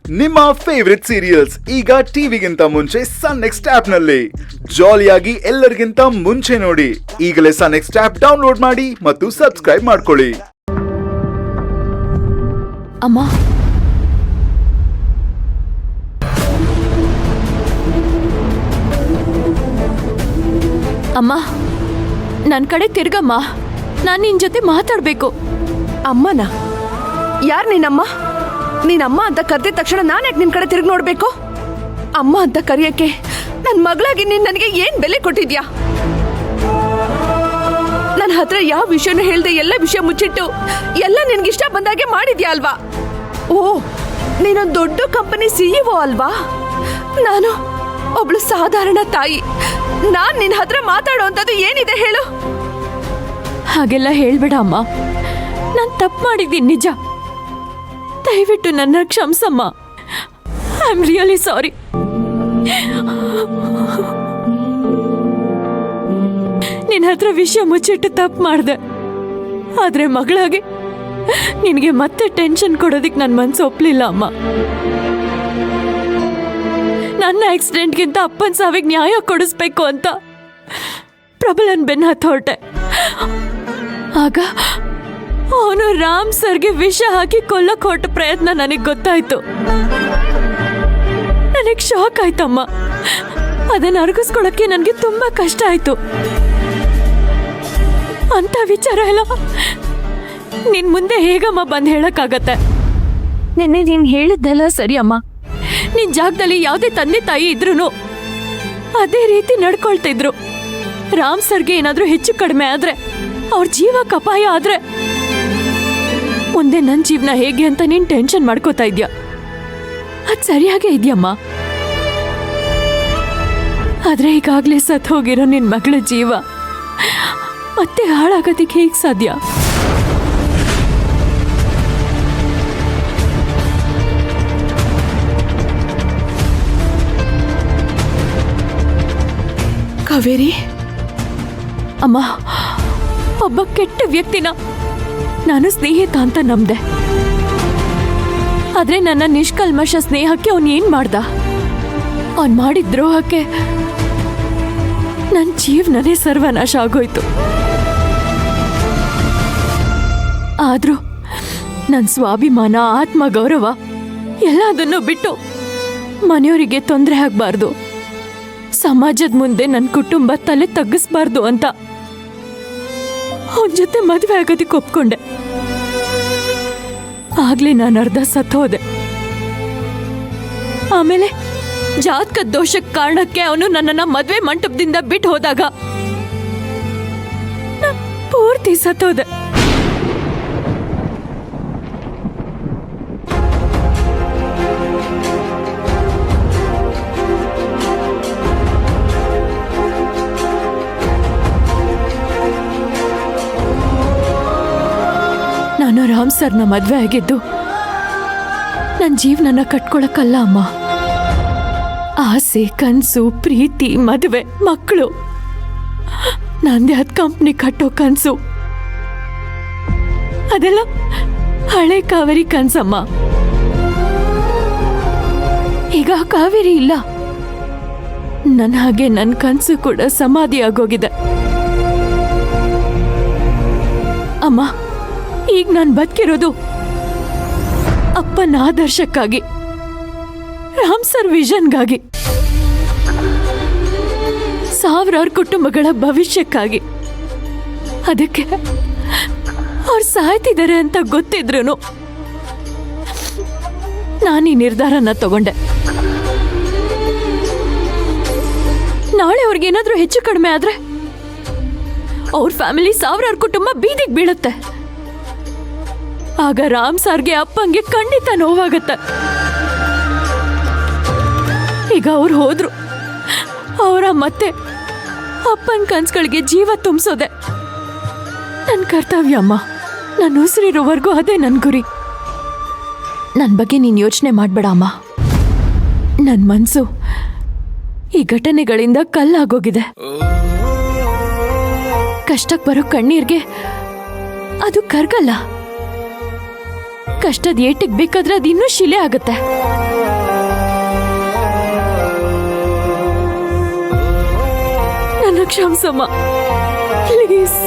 ನಿಮ್ಮ favourite serials ಈಗ ಟಿವಿಗಿಂತ ಮುಂಚೆ ಸನ್ ನೆಕ್ಸ್ಟ್ ಆಪ್ ನಲ್ಲಿ ಜಾಲಿಯಾಗಿ ಎಲ್ಲರಿಗಿಂತ ಮುಂಚೆ ನೋಡಿ. ಈಗಲೇ ಸನ್ ನೆಕ್ಸ್ಟ್ ಆಪ್ ಡೌನ್ಲೋಡ್ ಮಾಡಿ ಮತ್ತು ಸಬ್ಸ್ಕ್ರೈಬ್ ಮಾಡ್ಕೊಳ್ಳಿ. ಅಮ್ಮ, ಅಮ್ಮ ನನ್ನ ಕಡೆ ತಿರ್ಗಮ್ಮ, ನಾನು ನಿನ್ ಜೊತೆ ಮಾತಾಡ್ಬೇಕು. ಅಮ್ಮನ? ಯಾರು ನೀನಮ್ಮ? ನೀನಮ್ಮ ಅಂತ ಕರೆದ ತಕ್ಷಣ ನಾನು ಯಾಕೆ ನಿನ್ ಕಡೆ ತಿರುಗಿ ನೋಡ್ಬೇಕು? ಅಮ್ಮ ಅಂತ ಕರೆಯಕ್ಕೆ ನನ್ನ ಮಗಳಾಗಿ ನೀನ್ ನನಗೆ ಏನ್ ಬೆಲೆ ಕೊಟ್ಟಿದ್ಯಾ? ನನ್ನ ಹತ್ರ ಯಾವ ವಿಷಯನೂ ಹೇಳ್ದೆ ಎಲ್ಲ ವಿಷಯ ಮುಚ್ಚಿಟ್ಟು ಎಲ್ಲ ನಿನ್ಗಿಷ್ಟ ಬಂದಾಗೆ ಮಾಡಿದ್ಯಾ ಅಲ್ವಾ? ಓ, ನೀನೊಂದು ದೊಡ್ಡ ಕಂಪನಿ CEO ಅಲ್ವಾ? ನಾನು ಒಬ್ಳು ಸಾಧಾರಣ ತಾಯಿ. ನಾನ್ ನಿನ್ ಹತ್ರ ಮಾತಾಡೋಂಥದ್ದು ಏನಿದೆ ಹೇಳು? ಹಾಗೆಲ್ಲ ಹೇಳ್ಬೇಡ ಅಮ್ಮ, ನಾನು ತಪ್ಪು ಮಾಡಿದ್ದೀನಿ ನಿಜ. ದಯವಿಟ್ಟು ನನ್ನ ಕ್ಷಮಿಸಮ್ಮ. I am really sorry. ನಿನ್ನ ಹತ್ರ ವಿಷಯ ಮುಚ್ಚಿಟ್ಟು ತಪ್ಪು ಮಾಡಿದೆ. ಆದ್ರೆ ಮಗಳಾಗಿ ನಿನಗೆ ಮತ್ತೆ ಟೆನ್ಷನ್ ಕೊಡೋದಿಕ್ ನನ್ನ ಮನಸ್ಸು ಒಪ್ಪಲಿಲ್ಲ ಅಮ್ಮ. ನನ್ನ ಆಕ್ಸಿಡೆಂಟ್ಗಿಂತ ಅಪ್ಪನ ಸಾವಿಗೆ ನ್ಯಾಯ ಕೊಡಿಸ್ಬೇಕು ಅಂತ ಪ್ರಬಲನ್ ಬೆನ್ನ ಹತ್ತು ಹೊರಟೆ. ಆಗ ಅವನು ರಾಮ್ ಸರ್ಗೆ ವಿಷ ಹಾಕಿ ಕೊಲ್ಲಕ್ ಹೊರಟ ಪ್ರಯತ್ನ ನನಗೆ ಗೊತ್ತಾಯ್ತು. ನನಗೆ ಶಾಕ್ ಆಯ್ತಮ್ಮ. ಅದನ್ನ ಅರಗಿಸ್ಕೊಳಕ್ಕೆ ನನಗೆ ತುಂಬಾ ಕಷ್ಟ ಆಯ್ತು. ಅಂತ ವಿಚಾರ ಎಲ್ಲ ನಿನ್ ಮುಂದೆ ಹೇಗಮ್ಮ ಬಂದು ಹೇಳಕ್ಕಾಗತ್ತೆ? ನಿನ್ನೆ ನೀನ್ ಹೇಳಿದ್ದೆಲ್ಲ ಸರಿ ಅಮ್ಮ. ನಿನ್ ಜಾಗದಲ್ಲಿ ಯಾವುದೇ ತಂದೆ ತಾಯಿ ಇದ್ರು ಅದೇ ರೀತಿ ನಡ್ಕೊಳ್ತಿದ್ರು. ರಾಮ್ ಸರ್ಗೆ ಏನಾದ್ರೂ ಹೆಚ್ಚು ಕಡಿಮೆ ಆದ್ರೆ, ಅವ್ರ ಜೀವಕ್ಕೆ ಅಪಾಯ ಆದ್ರೆ ಮುಂದೆ ನನ್ನ ಜೀವನ ಹೇಗೆ ಅಂತ ನೀನ್ ಟೆನ್ಷನ್ ಮಾಡ್ಕೋತಾ ಇದ್ಯಾ. ಅದ್ ಸರಿಯಾಗೇ ಇದೆಯಮ್ಮ. ಆದ್ರೆ ಈಗಾಗ್ಲೇ ಸತ್ ಹೋಗಿರೋ ನಿನ್ ಮಗಳ ಜೀವ ಮತ್ತೆ ಹಾಳಾಗೋದಿಕ್ಕೆ ಹೇಗ್ ಸಾಧ್ಯ? ಕಾವೇರಿ, ಅಮ್ಮ, ಒಬ್ಬ ಕೆಟ್ಟ ವ್ಯಕ್ತಿನ ನಾನು ಸ್ನೇಹಿತ ಅಂತ ನಂಬ್ದೆ. ಆದ್ರೆ ನನ್ನ ನಿಷ್ಕಲ್ಮಶ ಸ್ನೇಹಕ್ಕೆ ಅವನ್ ಏನ್ ಮಾಡ್ದ? ಅವನ್ ಮಾಡಿದ ದ್ರೋಹಕ್ಕೆ ನನ್ನ ಜೀವನನೇ ಸರ್ವನಾಶ ಆಗೋಯ್ತು. ಆದ್ರೂ ನನ್ನ ಸ್ವಾಭಿಮಾನ, ಆತ್ಮಗೌರವ ಎಲ್ಲದನ್ನು ಬಿಟ್ಟು ಮನೆಯವರಿಗೆ ತೊಂದರೆ ಆಗ್ಬಾರ್ದು, ಸಮಾಜದ ಮುಂದೆ ನನ್ನ ಕುಟುಂಬ ತಲೆ ತಗ್ಗಿಸ್ಬಾರ್ದು ಅಂತ ಅವನ ಜೊತೆ ಮದುವೆ ಆಗೋದಕ್ಕೆ ಒಪ್ಕೊಂಡೆ. ಆಗ್ಲೇ ನಾನು ಅರ್ಧ ಸತ್ತೋದೆ. ಆಮೇಲೆ ಜಾತಕ ದೋಷಕ್ಕೆ ಕಾರಣಕ್ಕೆ ಅವನು ನನ್ನನ್ನ ಮದುವೆ ಮಂಟಪದಿಂದ ಬಿಟ್ಟು ಹೋದಾಗ ಪೂರ್ತಿ ಸತ್ತೋದೆ. ನಾನು ರಾಮ್ ಸರ್ನ ಮದ್ವೆ ಆಗಿದ್ದು ನನ್ನ ಜೀವನನ ಕಟ್ಕೊಳಕ್ಕಲ್ಲ ಅಮ್ಮ. ಆಸೆ, ಕನ್ಸು, ಪ್ರೀತಿ, ಮದುವೆ, ಮಕ್ಕಳು, ನಂದೇ ಅದ್ ಕಂಪ್ನಿ ಕಟ್ಟೋ ಕನ್ಸು, ಅದೆಲ್ಲ ಹಳೆ ಕಾವೇರಿ ಕನ್ಸಮ್ಮ. ಈಗ ಕಾವೇರಿ ಇಲ್ಲ. ನನ್ನ ಹಾಗೆ ನನ್ನ ಕನ್ಸು ಕೂಡ ಸಮಾಧಿ ಆಗೋಗಿದೆ ಅಮ್ಮ. ಈಗ ನಾನು ಬದುಕಿರೋದು ಅಪ್ಪನ ಆದರ್ಶಕ್ಕಾಗಿ, ರಾಮ್ ಸರ್ ವಿಷನ್ಗಾಗಿ, ಸಾವಿರಾರು ಕುಟುಂಬಗಳ ಭವಿಷ್ಯಕ್ಕಾಗಿ. ಅದಕ್ಕೆ ಅವ್ರು ಸಾಯ್ತಿದ್ದಾರೆ ಅಂತ ಗೊತ್ತಿದ್ರು ನಾನು ಈ ನಿರ್ಧಾರನ ತಗೊಂಡೆ. ನಾಳೆ ಅವ್ರಿಗೇನಾದ್ರೂ ಹೆಚ್ಚು ಕಡಿಮೆ ಆದ್ರೆ ಅವ್ರ ಫ್ಯಾಮಿಲಿ, ಸಾವಿರಾರು ಕುಟುಂಬ ಬೀದಿಗೆ ಬೀಳುತ್ತೆ. ಆಗ ರಾಮ್ ಸಾರ್ಗೆ, ಅಪ್ಪಂಗೆ ಖಂಡಿತ ನೋವಾಗತ್ತೆ. ಈಗ ಅವ್ರು ಹೋದ್ರು, ಅವರ ಮತ್ತೆ ಅಪ್ಪನ ಕನ್ಸುಗಳಿಗೆ ಜೀವ ತುಂಬಿಸೋದೆ ನನ್ನ ಕರ್ತವ್ಯ ಅಮ್ಮ. ನಾನು ಉಸಿರಿರೋವರೆಗೂ ಅದೇ ನನ್ನ ಗುರಿ. ನನ್ನ ಬಗ್ಗೆ ನೀನು ಯೋಚನೆ ಮಾಡಬೇಡ ಅಮ್ಮ. ನನ್ನ ಮನಸ್ಸು ಈ ಘಟನೆಗಳಿಂದ ಕಲ್ಲಾಗೋಗಿದೆ. ಕಷ್ಟಕ್ಕೆ ಬರೋ ಕಣ್ಣೀರ್ಗೆ ಅದು ಕರ್ಗಲ್ಲ. ಕಷ್ಟದ ಏಟಿಗೆ ಬೇಕಾದ್ರೆ ಅದು ಇನ್ನೂ ಶಿಲೆ ಆಗುತ್ತೆ. ಕ್ಷಮಿಸಮ್ಮ ಪ್ಲೀಸ್.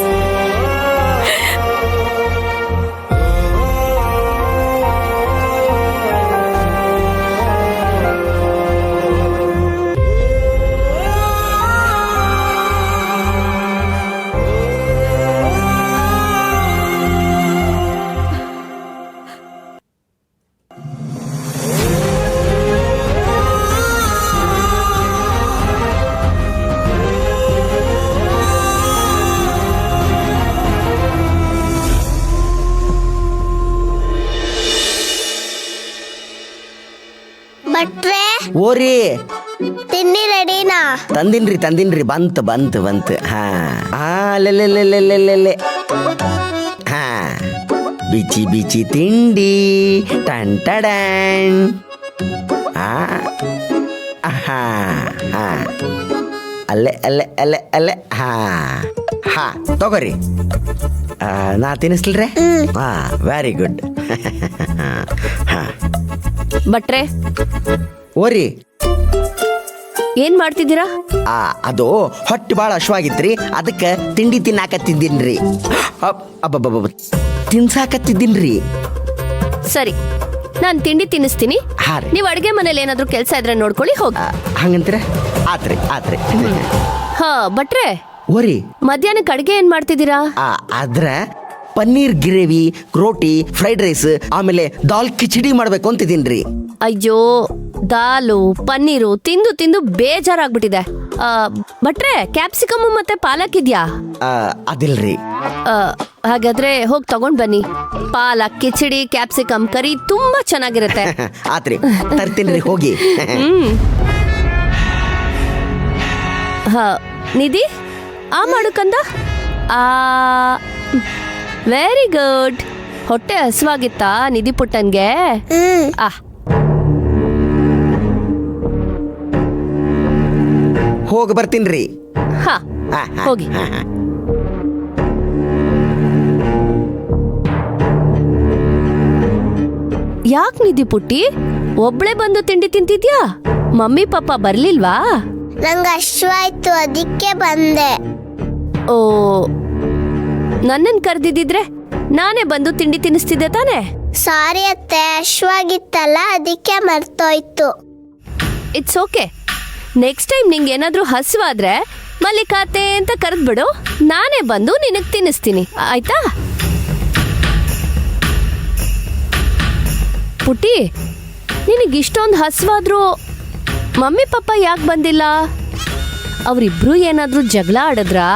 ಭಟ್ರೆ ಓರಿ ತಿಂಡಿ ರೆಡಿನಾ? ತಂದಿನ್ರಿ ಬಂತು ಹಾ ಅಲ್ಲೆಲ್ಲೆಲ್ಲೆಲ್ಲೆಲ್ಲೆಲ್ಲೆ ಹಾ ಬಿಚಿ ತಿಂಡಿ ಟಂಟಡನ್ ಹಾ ಹಾ ಅಲ್ಲೇ ಹಾ ತಗೋರಿ. ನಾ ತಿನ್ನಿಸ್ಲ್ರೆ? ಹಾ ವೆರಿ ಗುಡ್. ಹಾ ಭಟ್ರೆ ಓರಿ ಏನ್ ಮಾಡ್ತಿದ್ದೀರಾ? ಅದು ಹೊಟ್ಟೆ ಭಾಳ ಹಶ್ವಾಗಿತ್ರಿ, ಅದಕ್ಕೆ ತಿಂಡಿ ತಿನ್ನಾಕತ್ತಿದ್ದೀನ್ರಿ. ಅಬ್ಬಬ್ಬಬ್ಬ ತಿನ್ಸಾಕತ್ತಿದ್ದೀನ್ರಿ. ಸರಿ, ನಾನ್ ತಿಂಡಿ ತಿನ್ನಿಸ್ತೀನಿ. ಹಾ ರೀ. ನೀವ್ ಅಡ್ಗೆ ಮನೇಲಿ ಏನಾದ್ರೂ ಕೆಲಸ ಇದ್ರೆ ನೋಡ್ಕೊಳ್ಳಿ, ಹೋಗಿ. ಹಂಗಂತೀರ? ಆತ್ರಿ. ಹಾ ಭಟ್ರೆ, ಓರಿ ಮಧ್ಯಾಹ್ನಕ್ಕೆ ಅಡ್ಗೆ ಏನ್ ಮಾಡ್ತಿದ್ದೀರಾ? ಅದ್ರ ಪನ್ನೀರ್ ಗ್ರೇವಿ, ರೋಟಿ, ಫ್ರೈಡ್ ರೈಸ್, ಆಮೇಲೆ ದಾಲ್ ಕಿಚಡಿ ಮಾಡ್ಬೇಕು ಅಂತಿದ್ದೀನ್ರಿ. ಅಯ್ಯೋ, ದಾಲು ಪನ್ನೀರು ತಿಂದು ಬೇಜಾರಾಗ್ಬಿಟ್ಟಿದೆ. ಭಟ್ರೆ, ಕ್ಯಾಪ್ಸಿಕಮ್ ಮತ್ತೆ ಪಾಲಕ್ ಇದ್ಯಾ? ಅದಿಲ್ರಿ. ಹಾಗಾದ್ರೆ ಹೋಗಿ ತಗೊಂಡ್ ಬನ್ನಿ. ಪಾಲಕ್ ಕಿಚಡಿ, ಕ್ಯಾಪ್ಸಿಕಮ್ ಕರಿ ತುಂಬಾ ಚೆನ್ನಾಗಿರುತ್ತೆ. ಆತ್ರಿ, ತರ್ತೀನ್ರಿ, ಹೋಗಿ. ಹಾ ನಿಧಿ, ಮಾಡು ಕಂದ. Very good. ಹೊಟ್ಟೆ ಹಸುವಾಗಿತ್ತಾ ನಿಧಿ ಪುಟ್ಟನ್ಗೆ? ಹೋಗಿ ಬರ್ತೀನ್ರಿ. ಹಾ ಹೋಗಿ. ಯಾಕ್ ನಿಧಿ ಪುಟ್ಟಿ ಒಬ್ಳೆ ಬಂದು ತಿಂಡಿ ತಿಂತಿದ್ಯಾ? ಮಮ್ಮಿ ಪಾಪ ಬರ್ಲಿಲ್ವಾ? ನಂಗೆ ಹಶ್ವಾಯ್ತು, ಅದಕ್ಕೆ ಬಂದೆ. ಓ, ನನ್ನನ್ ಕರ್ದಿದ್ರೆ ನಾನೇ ಬಂದು ತಿಂಡಿ ತಿನ್ನಿಸ್ತಿದ್ದೆ ತಾನೆ? ಸಾರಿ ಅತ್ತೆ, ಹಶ್ವಾಗಿತ್ತಲ್ಲ ಅದಕ್ಕೆ ಮರ್ತೋಯ್ತು. It's okay. ನೆಕ್ಸ್ಟ್ ಟೈಮ್ ನಿಂಗೆ ಏನಾದ್ರೂ ಹಸುವಾದ್ರೆ ಮಲ್ಲಿಕಾತೆ ಅಂತ ಕರೆದ್ಬಿಡು, ನಾನೇ ಬಂದು ನಿನಗ್ ತಿನ್ನಿಸ್ತೀನಿ, ಆಯ್ತಾ? ಪುಟ್ಟಿ, ನಿನಗಿಷ್ಟೊಂದು ಹಸುವಾದ್ರೂ ಮಮ್ಮಿ ಪಾಪ ಯಾಕೆ ಬಂದಿಲ್ಲ? ಅವರಿಬ್ರು ಏನಾದ್ರೂ ಜಗಳ ಆಡಿದ್ರಾ?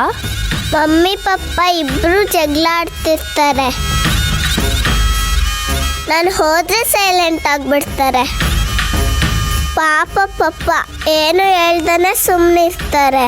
ಮಮ್ಮಿ ಪಪ್ಪ ಇಬ್ರು ಜಗಳ ಆಡ್ತಿರ್ತಾರೆ. ನಾನು ಹೋದ್ರೆ ಸೈಲೆಂಟ್ ಆಗ್ಬಿಡ್ತಾರೆ. ಪಾಪ ಪಪ್ಪ ಏನು ಹೇಳ್ದಾನೆ ಸುಮ್ಮನಿರ್ತಾರೆ.